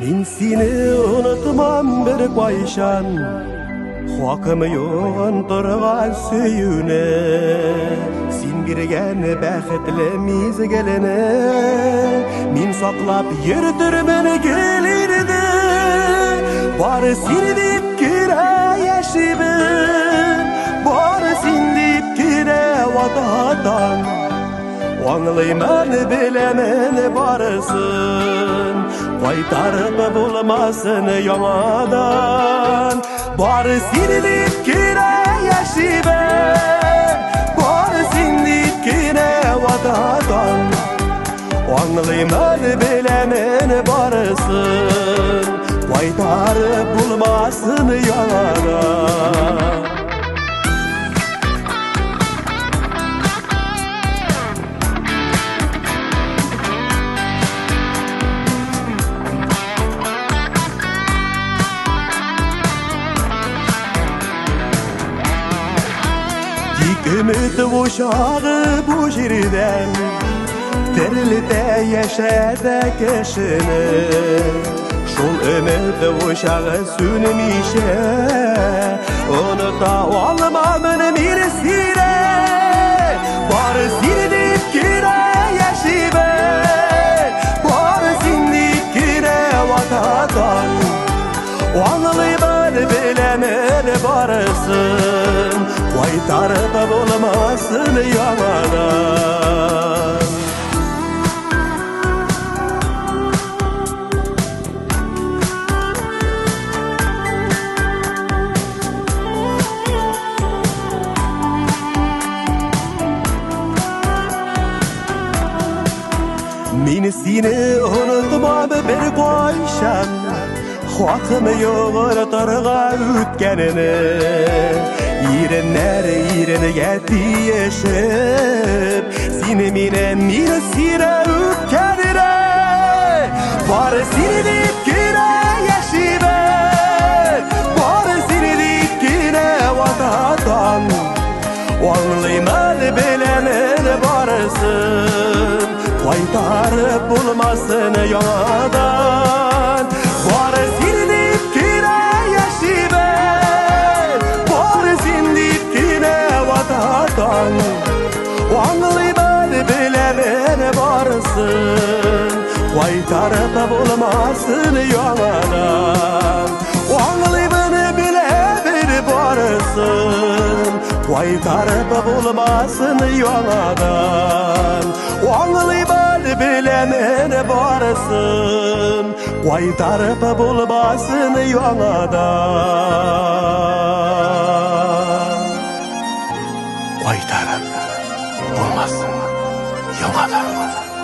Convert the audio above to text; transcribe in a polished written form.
Min seni unutmam bir koyşan Hakımı yoğun durgan söyüne Sin birgen bəxtlimiz gelene Min saklap yürütürmen gelirdi Bari sin deyip kire yaşibin Bari sin deyip kire vatadan Anlayman bilemen barısın Qaytarıp bulmasın yamadan Bari sinilip kire yaşibe Bari sinilip kire vatadan Anlayman bilemen barısın Qaytarıp bulmasın yamadan Ümit uşağı bu jirden Dirilde yaşadı kişini Şol ümit uşağı sünmişe Onu da almamın mirsine Bari sinip kire yaşibe Bari sinip kire vatadan Anlayman bilemen barısın Qaytarıp bulmasın yamadan Min seni unutmam bir koyşan Hakımı yoğurturga ütkenini İrenler irene geldi yaşıp Seni mine mirsine ütkenine Bari seni deyip kire yaşibe Bari seni deyip kire vatadan Anlayman bilemen barısın Qaytarıp bulmasın yamadan Bari seni deyip kire yaşibe Bari seni deyip kire vatadan Anlayman bilemen barısın Qaytarıp bulmasın yamadan Anlayman bilemen barısın Qaytarıp bulmasın yamadan Anlayman bilemen barısın Qaytarıp bulmasın yamadan Qaytarıp bulmasın yamadan